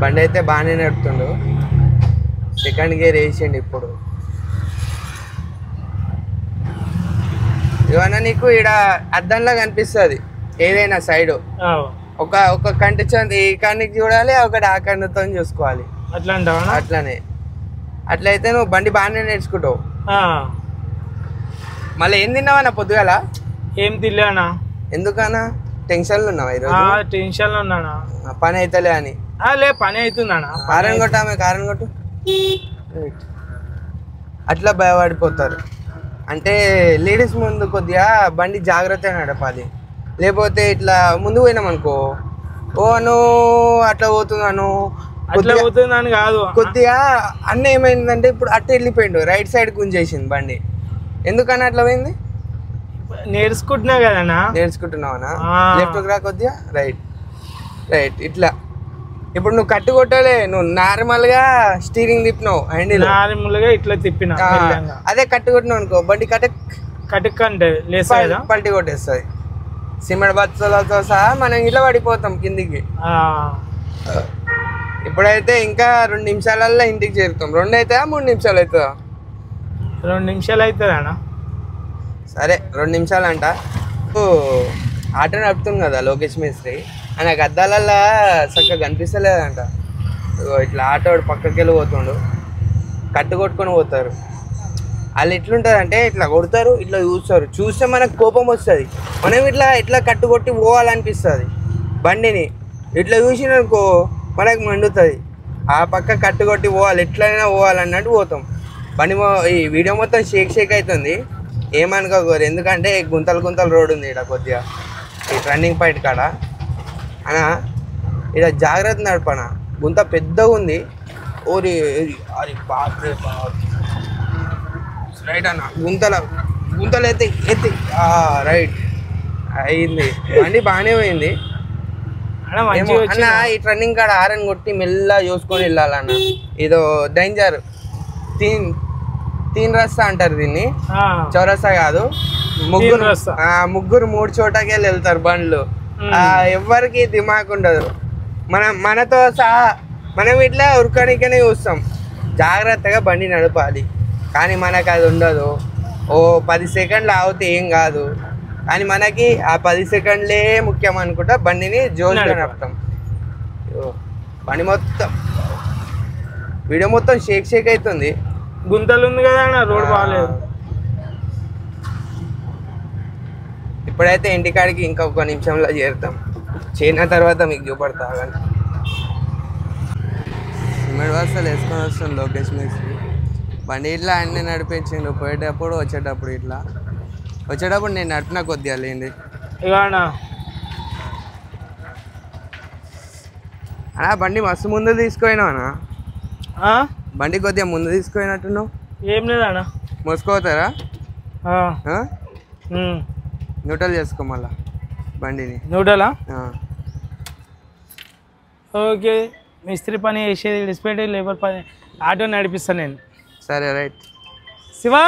బండి అయితే బాగానే నడుపుతుండు. సెకండ్ గేర్ వేసిండు ఇప్పుడు. ఇవన్నా నీకు ఇక్కడ అద్దంలా కనిపిస్తుంది ఏదైనా సైడ్. ఒక కంటి ఈ కన్నికి చూడాలి, ఒకటి ఆ కన్నుతో చూసుకోవాలి. అట్లానే అట్లయితే నువ్వు బండి బాగానే నేర్చుకుంటావు. మళ్ళీ ఏం తిన్నావన్నా పొద్దుగాల? ఏం తిన్నానా? ఎందుకన్నా టెన్షన్లు ఉన్నావా ఈరోజు? టెన్షన్లో ఉన్నానా, పని అవుతలే అని. లే పని అవుతుందన్నా. కారం కొట్టామే, కారం కొట్టు. అట్లా భయపడిపోతారు. అంటే లేడీస్ ముందు కొద్దిగా బండి జాగ్రత్తగా నడపాలి. లేకపోతే ఇట్లా ముందు పోయినాం అనుకో, నువ్వు అట్లా పోతున్నాను అట్లా పోతుందని కాదు, కొద్దిగా అన్న ఏమైందంటే ఇప్పుడు అట్ట వెళ్ళిపోయిండు, రైట్ సైడ్ గుంజేసింది బండి. ఎందుకని అట్లా పోయింది? నేర్చుకుంటున్నావు కదన్నా. నేర్చుకుంటున్నావనా? లెఫ్ట్కి రా కొద్దిగా, రైట్ ఇట్లా. ఇప్పుడు నువ్వు కట్టు కొట్టాలి, నువ్వు నార్మల్ గా స్టీరింగ్ తిప్పినావు, హ్యాండిల్ నార్మల్ గా ఇట్లా తిప్పినా. అదే కట్టు కొట్టినావు అనుకో, బండి కటుక్కంటే పల్టీ కొట్టేస్తుంది. సిమెంట్ బచ్చలతో సహా మనం ఇట్లా పడిపోతాం కిందికి. ఇప్పుడైతే ఇంకా 2 నిమిషాలల్లో ఇంటికి చేరుతాం. 2 అవుతుందా 3 నిమిషాలు అవుతుందా? 2 నిమిషాలు అవుతుంది అన్న. సరే 2 నిమిషాలు అంట. ఆటో నడుపుతుంది కదా లోకేష్ మేస్త్రి, నాకు అద్దాలల్లా చక్కగా కనిపిస్తలేదంట. ఇట్లా ఆటో పక్కకి వెళ్ళి పోతుండు, కట్టు కొట్టుకొని పోతారు. వాళ్ళు ఎట్లుంటుంది అంటే ఇట్లా కొడతారు, ఇట్లా చూస్తారు. చూస్తే మనకు కోపం వస్తుంది. మనం ఇట్లా కట్టు కొట్టి పోవాలనిపిస్తుంది బండిని. ఇట్లా చూసిననుకో మనకు మండుతుంది. ఆ పక్క కట్టుకొట్టి పోవాలి, ఎట్లయినా పోవాలన్నట్టు పోతాం. ఈ వీడియో మొత్తం షేక్ అవుతుంది, ఏమనుకోకూడదు. ఎందుకంటే గుంతలు రోడ్ ఉంది ఇక్కడ కొద్దిగా, ఈ టర్నింగ్ పాయింట్ కాడ. అన్న ఇక్కడ జాగ్రత్త నడపన, గుంత పెద్దగా ఉంది. ఓరి అది బాత్రే బాత్ రైట్ అన్న. గుంతలు ఎత్తి రైట్ అయింది. బండి బాగానే పోయింది అన్న. ఈ టర్నింగ్ కాడ హారన్ కొట్టి మెల్లగా చూసుకొని వెళ్ళాలన్న. ఇదో డేంజర్. తీన్ రస్తా అంటారు దీన్ని, చౌరస్తా కాదు. ముగ్గురు 3 చోటకి వెళ్తారు బండ్లు. ఎవ్వరికి దిమాక్ ఉండదు. మనతో సహా మనం ఇట్లా ఉరకనికనే చూస్తాం. జాగ్రత్తగా బండి నడపాలి, కానీ మనకు అది ఉండదు. 10 సెకండ్లు ఆగితే ఏం కాదు, కానీ మనకి ఆ 10 సెకండ్లే ముఖ్యం అనుకుంటా బండిని జోరుగా నడుపుతాం. బండి మొత్తం వీడియో మొత్తం షేక్ అవుతుంది. గుంతలు ఉంది కదా అన్న, రోడ్ బాగాలేదు. ఇప్పుడైతే ఇంటికాడికి ఇంకొక నిమిషంలో చేరుతాం. చేరిన తర్వాత మీకు చూపడతా. కానీ సిమెంట్ బస్తాలు వేసుకొని వస్తాం లోకేష్ మేస్త్రి. బండి ఇట్లా అన్నీ నడిపించిండు, పోయేటప్పుడు వచ్చేటప్పుడు. ఇట్లా వచ్చేటప్పుడు నేను నడిపిన కొద్దిగా లేండి అన్నా. బండి మస్తు ముందు తీసుకుపోయినావు అన్న. బండి కొద్దిగా ముందు తీసుకుపోయినట్టున్నావు. ఏం లేదన్నా, మోసుకోతారా? న్యూట్రల్ చేసుకో మళ్ళా బండిని. న్యూట్రలా? ఓకే. మిస్త్రీ పని చేసేది డిస్పెట్, లేబర్ పని, ఆటో నడిపిస్తాను నేను. సరే రైట్. శివా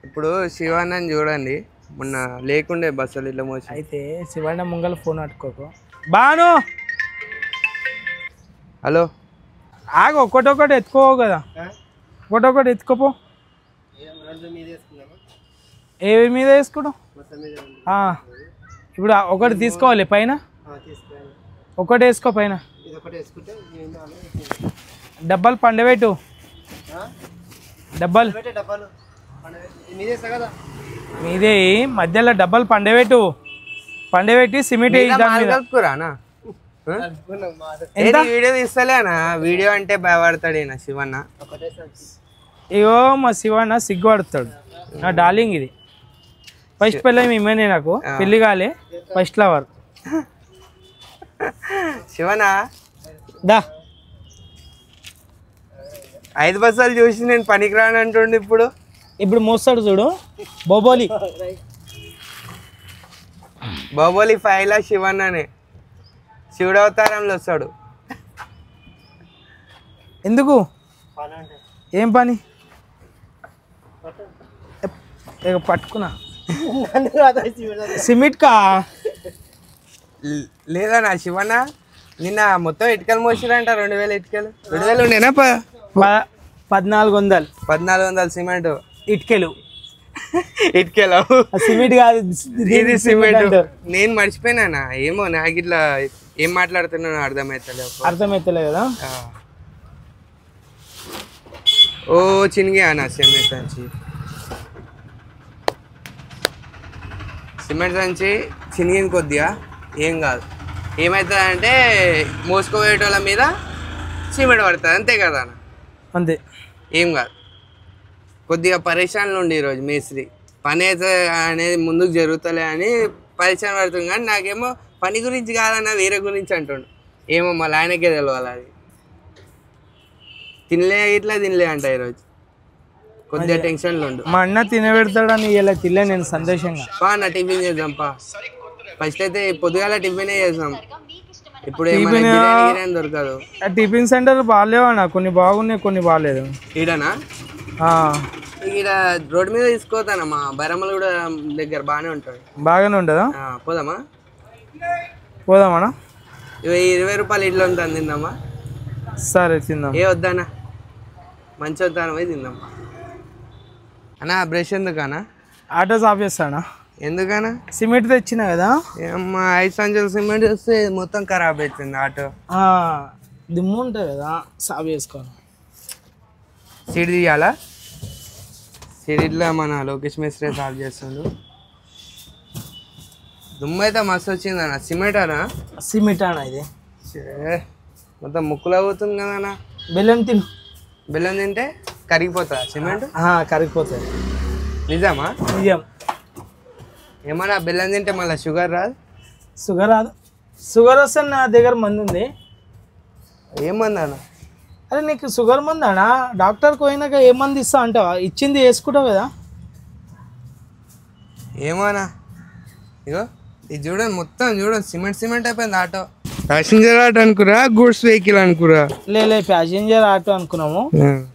ఇప్పుడు శివాన్నని చూడండి, మొన్న లేకుండే బస్సులు ఇట్లా మోసి. అయితే శివన్న ముంగల ఫోన్ అట్టుకోకు. బాను హలో, ఆగు. ఒకటొకటి ఎత్తుకోవు కదా, ఒకటొకటి ఎత్తుకోపో. ఏవి మీద వేసుకోవడం? ఇప్పుడు ఒకటి తీసుకోవాలి పైన, ఒకటి వేసుకో పైన. డబ్బాలు పండబెట్టు, డబ్బాలు మీదే. మధ్యలో డబ్బాలు పండబెట్టి సిమెంట్ వీడియో తీస్తలేనా? వీడియో అంటే భయపడతాడు ఈయన శివన్న. ఇగో మా శివన్న సిగ్గుపడతాడు. నా డార్లింగ్ ఇది. ఫస్ట్ పెళ్ళి మేమేనే, నాకు పెళ్లి కాలే, ఫస్ట్ లవర్. శివన్న దా 5 బస్సాలు చూసి నేను పనికి రాను అంటుండే. ఇప్పుడు మోస్తాడు చూడు. బొబోలి 5లా శివన్ననే, శివుడు అవతారంలో వస్తాడు. ఎందుకు? ఏం పని? పట్టుకున్నా సిమెంట్ కా లేదా నా శివన్న. నిన్న మొత్తం ఇటుకలు మోసిరంట. 2000 ఇటుకలు. 2000 ఉండేనా? 1400 సిమెంట్. ఇటుకలు సిమెంట్ కాదు, ఇది సిమెంట్. నేను మర్చిపోయినా. ఏమో నాకు ఇట్లా ఏం మాట్లాడుతున్నాను అర్థమైతలేదు కదా. ఓ చినిగా అన్న సిమెంట్ సంచి చినిగిన కొద్దిగా ఏం కాదు. ఏమవుతుందంటే మోసుకోవేటోళ్ళ మీద సిమెంట్ పడుతుంది, అంతే కదా అన్న. అంతే, ఏం కాదు. కొద్దిగా పరేషాన్లు ఉండి ఈరోజు మేస్త్రి పని అయితే అనేది ముందుకు జరుగుతలే అని పరేషాన్ పడుతుంది. కానీ నాకేమో పని గురించి కాదన్న, వేరే గురించి అంటుండు. ఏమో మళ్ళీ ఆయనకే తెలియాలి. అది తినలే అంట ఈరోజు. కొద్దిగా టెన్షన్లో ఉండు. మా అన్న తినబెడతాడని ఇలా తినలే నేను సంతోషంగా. అన్న టిఫిన్ చేద్దాం ఫస్ట్ అయితే పొద్దుగాల టిఫినే చేద్దాం. ఇప్పుడు దొరకదు. టిఫిన్ సెంటర్ బాగాలేవు అన్న, కొన్ని బాగున్నాయి, కొన్ని బాగాలేదు. ఈడనా? ఈడ రోడ్ మీద తీసుకోతానమ్మా. బైరమ్మలు కూడా దగ్గర బాగానే ఉంటాడు. బాగానే ఉంటుందా? పోదామా? 20 రూపాయలు ఇడ్లు ఉంటుంది, తిందామా? సరే తిందాం. ఏ వద్దానా? మంచి వద్దాన పోయి తిందాం అన్నా. బ్రష్ ఎందుకన్నా? ఆటో సాఫ్ చేస్తానా? ఎందుకన్నా? సిమెంట్ తెచ్చిన కదా. ఏమ్మా 5 సంచులు సిమెంట్ వస్తే మొత్తం ఖరాబ్ అవుతుంది ఆటో. దుమ్ము ఉంటుంది కదా, సాఫ్ చేసుకోవాలి. సీడ్ తీయాలా? సీడ్ ఇట్లా మన లోకేష్ మేస్త్రి సాఫ్ చేస్తుండు. దుమ్ము అయితే మస్తు వచ్చిందన్న. సిమెంట్ అనా? సిమెంట్ అన్న ఇది. మొత్తం ముక్కులు అవుతుంది కదన్నా. బెల్లం తిను. బెల్లం తింటే కరిగిపోతుందా సిమెంట్? కరిగిపోతుంది. నిజమా? నిజం. ఏమన్నా బెల్లం తింటే మళ్ళీ షుగర్ రాదు? షుగర్ రాదు. షుగర్ వస్తే నా దగ్గర మందు ఉంది. ఏం మంది అన్న? అరే నీకు షుగర్ మంది అన్నా, డాక్టర్కి పోయినాక ఏ మంది ఇస్తా అంటావా? ఇచ్చింది వేసుకుంటావు కదా. ఏమన్నా ఇగో ఇది చూడండి, మొత్తం చూడండి సిమెంట్ అయిపోయింది. ఆటో ప్యాసింజర్ ఆటో అనుకురా, గూడ్స్ వెహికల్ అనుకురా? లే ప్యాసింజర్ ఆటో అనుకున్నాము.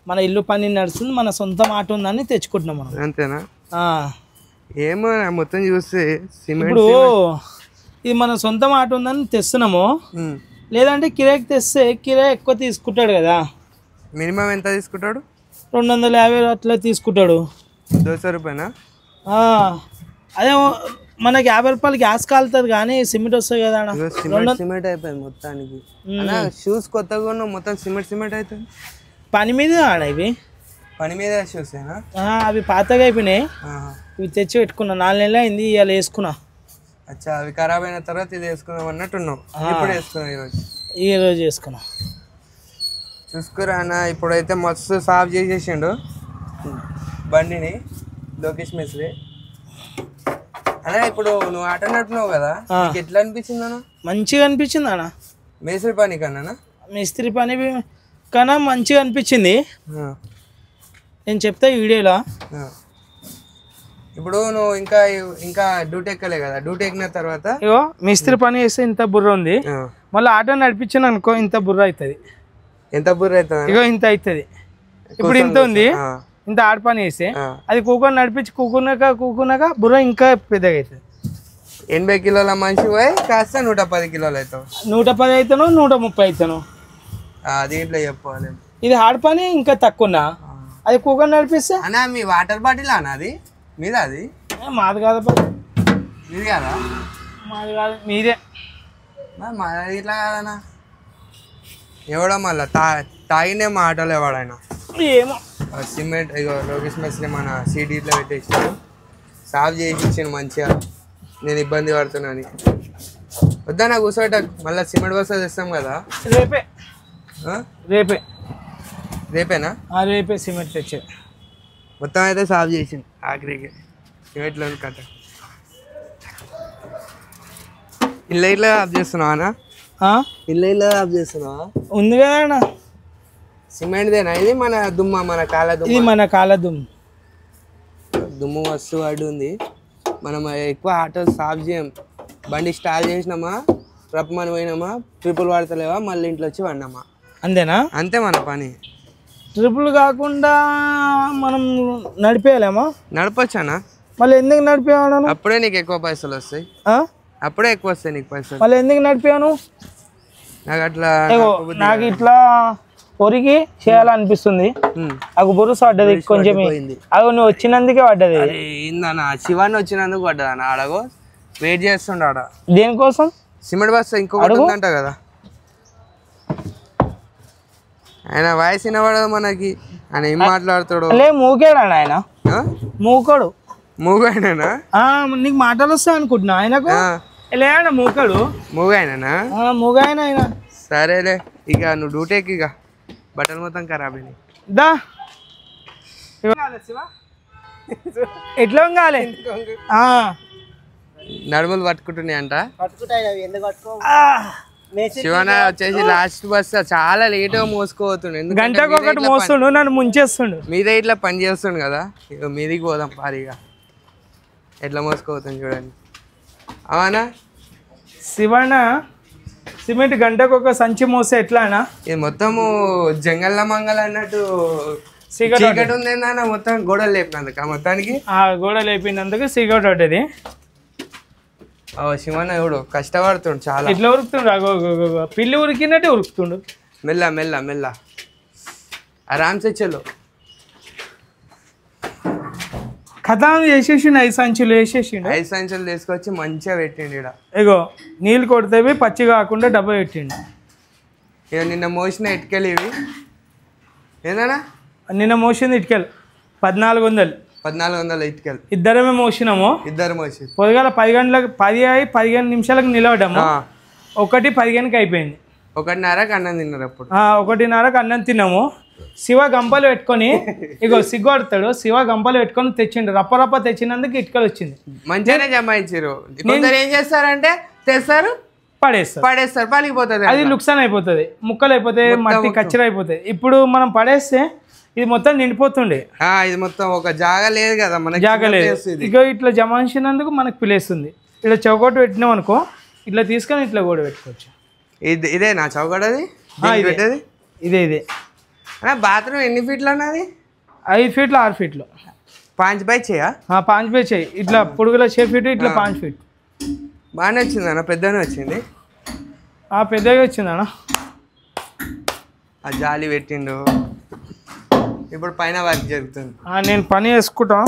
మన ఇల్లు పని నడుస్తుంది, మన సొంతం ఆటో ఉందని తెచ్చుకుంటున్నాం మనం. అంతేనా? ఏమో మొత్తం చూస్తే సిమెంట్. ఇప్పుడు ఇది మన సొంతం ఆటో ఉందని తెస్తున్నాము. లేదంటే కిరాయికి తెస్తే కిరాయి ఎక్కువ తీసుకుంటాడు కదా. మినిమం ఎంత తీసుకుంటాడు? 250 అట్లా తీసుకుంటాడు. 200 రూపాయనా? అదే మనకి 50 రూపాయలు గ్యాస్ కాలుతుంది కానీ సిమెంట్ వస్తుంది కదా. సిమెంట్ అయిపోయింది మొత్తానికి. షూస్ కొత్తగా మొత్తం సిమెంట్ అవుతుంది. పని మీద ఆడ ఇవి పని మీద షూస్ అవి పాతగా అయిపోయినాయి. ఇవి తెచ్చి పెట్టుకున్నా, 4 నెలలు అయింది. ఇవాళ వేసుకున్నా. అచ్చా, అవి ఖరాబ్ అయిన తర్వాత ఇది వేసుకున్నాం అన్నట్టున్నావు. ఇప్పుడు వేసుకున్నావు ఈరోజు వేసుకున్నా. చూసుకురా అన్న, ఇప్పుడైతే మస్తు సాఫ్ చేసేసిండు బండిని లోకేష్ మేస్త్రి అన్న. ఇప్పుడు నువ్వు ఆట నడుపున్నావు కదా, ఎట్లా అనిపించింది అన్న? మంచిగా అనిపించింది అన్న. మేస్త్రి పని కన్నా? మేస్త్రి పని కన్నా మంచిగా అనిపించింది. నేను చెప్తా ఈ వీడియోలో. ఇప్పుడు నువ్వు ఇంకా డ్యూటీ ఎక్కలే కదా, డ్యూటీ ఎక్కిన తర్వాత ఇగో మేస్త్రి పని చేస్తే ఇంత బుర్ర ఉంది, మళ్ళీ ఆటో నడిపించాను అనుకో ఇంత బుర్ర అవుతుంది. ఎంత బుర్ర అవుతుంది? ఇగో ఇంత అవుతుంది. ఇప్పుడు ఇంత ఉంది, ఇంత ఆడ పని చేస్తే అది కూకొని నడిపించి కూకున్నాక బుర్ర ఇంకా పెద్దగా అవుతుంది. 80 కిలోల మనిషి పోయి కాస్త 110 కిలోలు అవుతావు. 110 అవుతాను, 130 అవుతాను. దీంట్లో చెప్పాలి. ఇది హార్డ్ పని ఇంకా తక్కువ, అది కూకొని నడిపిస్తే. అన్నా మీ వాటర్ బాటిల్ అన్న అది మీద? అది మాది కాదప్ప. మీది కాదా? మాది కాదు, మీదే. మాది ఇట్లా కాదన్నా. ఎవడో మళ్ళా తాగినే మా ఆటోలో ఎవడైనా ఏమో సిమెంట్ ఇగో లోకేష్ మేస్త్రి మన సీడీ ఇట్లా పెట్టేసాడు, సాఫ్ చేసి ఇచ్చాను మంచిగా. నేను ఇబ్బంది పడుతున్నాను. వద్దా నాకు కూర్చోట, మళ్ళీ సిమెంట్ బస్తా తెస్తాం కదా. రేపేనా? రేపే సిమెంట్ తెచ్చే. మొత్తం అయితే సాఫ్ చేసింది ఆఖరికి సిమెంట్లో కట్ట. ఇల్లు ఆఫ్ చేస్తున్నావా అన్న? ఇల్లు ఆఫ్ చేస్తున్నావా? ఉంది కదా అన్న. సిమెంట్దేనా ఇది? మన దుమ్మ, మన కాళ్ళ దుమ్ము. ఇది మన కాళ్ళ దుమ్ము వస్తు అడ్డు ఉంది. మనం ఎక్కువ ఆటో సాఫ్ చేయం. బండి స్టార్ట్ చేసినామా, రప్పమని పోయినామా, ట్రిపుల్ వాడతలేవా, మళ్ళీ ఇంట్లో వచ్చి పడినామా, అంతేనా? అంతే మన పని. ట్రిపుల్ కాకుండా మనం నడిపేయలేమా? నడపచ్చానా? మళ్ళీ ఎందుకు నడిపేవాను? అప్పుడే నీకు ఎక్కువ పైసలు వస్తాయి. అప్పుడే ఎక్కువ వస్తాయి నీకు పైసలు. మళ్ళీ ఎందుకు నడిపాను? నాకు అట్లా నాకు ఇట్లా ఒరిగి చేయాలనిపిస్తుంది. నాకు బురుసు పడ్డది కొంచెం. అది నువ్వు వచ్చినందుకే పడ్డది. ఏందన్నా శివాన్ని వచ్చినందుకు పడ్డది అన్న. ఆడగో వెయిట్ చేస్తుండ ఆడ. దేనికోసం? సిమెంట్ బస్తా ఇంకొకటి ఉందంట కదా. ఆయన వాయిస్ వినబడదు మనకి. ఆయన ఏం మాట్లాడుతాడు? మూకాడు ఆయన. మూకాడు. మూగాయనా? నీకు మాటలు వస్తాయి అనుకుంటున్నా ఆయనకు. లేనా మూకాడు? మూగాయనా? మూగాయన ఆయన. సరేలే, ఇక నువ్వు డ్యూటీకి ఇక బట్టలు మొత్తం ఖరాబ్ అయినాయి. దా ఎట్లా కాలే నడుములు పట్టుకుంటున్నాయి అంట. శివన వచ్చేసి లాస్ట్ బస్ చాలా లేట్ గా మోసుకోపోతుండే. గంటకు ఒకటి మోస్తుండు, నన్ను ముంచేస్తుండు. మీదే ఇట్లా పని చేస్తుండు కదా, ఇక మీదికి పోదాం పారిగా. ఎట్లా మోసుకోపోతుంది చూడండి. అవునా శివన్న? సిమెంట్ గంటకు ఒక సంచి మోస్తే ఎట్లా అన్నా? ఇది మొత్తము జంగల్ మంగళ అన్నట్టు చీకటి ఉంది అన్న. మొత్తం గోడలు లేపినందుకు మొత్తానికి గోడ లేపినందుకు సిగరెట్ పడ్డది. శివన్న ఎవడు కష్టపడుతుండు చాలా. ఇట్లా ఉరుకుతుండు, పిల్లి ఉరికినట్టే ఉరుకుతుండు. మెల్ల మెల్ల మెల్ల ఆరామ్సే చలో. ఖతం చేసేసిండు. 5 సంచులు వేసేసిండు. 5 సంచులు తీసుకొచ్చి మంచిగా పెట్టిండు ఇక్కడ. ఇగో నీళ్ళు కొడితే పచ్చి కాకుండా డబ్బా పెట్టిండు. ఇక నిన్న మోసిన ఇటుకలు ఇవి. ఏందన్నా? నిన్న మోసింది ఇటుకలు 1400. 1400 ఇటుకలు ఇద్దరమే మోసినాము. ఇద్దరు మోసి పొద్దుగాల 10 గంటలకు 10:15 నిమిషాలకు నిలబడ్డాము. 1:15కి అయిపోయింది. 1:30కి అన్నం తిన్నారు అప్పుడు. 1:30కి అన్నం తిన్నాము. శివ గంపలు పెట్టుకొని ఇగో సిగ్గుపడతాడు. శివ గంపలు పెట్టుకొని తెచ్చిండు. రప్ప తెచ్చినందుకు ఇటుకలు వచ్చింది. మంచిగానే జమాయించారు. కొందరు ఏం చేస్తారంటే తెస్తారు పడేస్తారు పలిగిపోతుంది. అది లుక్సాన్ అయిపోతుంది, ముక్కలు అయిపోతాయి, మట్టి కచ్చర అయిపోతాయి. ఇప్పుడు మనం పడేస్తే ఇది మొత్తం నిండిపోతుండే. ఇది మొత్తం ఒక జాగా లేదు కదా మనకి, జాగా లేదు. ఇక ఇట్లా జమాయించినందుకు మనకు పిలేస్తుంది. ఇట్లా చౌకట్టు పెట్టినాం అనుకో, ఇట్లా తీసుకొని ఇట్లా కూడా పెట్టుకోవచ్చు. ఇదే నా చౌకట్. అది ఇదే బాత్రూమ్ ఎన్ని ఫీట్లు అన్నది? 5 ఫీట్లు 6 ఫీట్లు. 5 బై చేయా? 5 బై చేయి. ఇట్లా పొడుగుల 6 ఫీట్, ఇట్లా 5 ఫీట్. బాగానే వచ్చింది అన్న, పెద్దనే వచ్చింది. పెద్దగా వచ్చింది అన్న. ఆ జాలి పెట్టిండు. ఇప్పుడు పైన వర్క్ జరుగుతుంది. నేను పని చేసుకుంటా.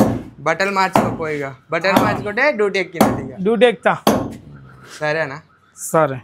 బట్టలు మార్చుకోపోయిగా, బట్టలు మార్చుకుంటే డ్యూటీ ఎక్కినది. డ్యూటీ ఎక్కుతా. సరేనా? సరే.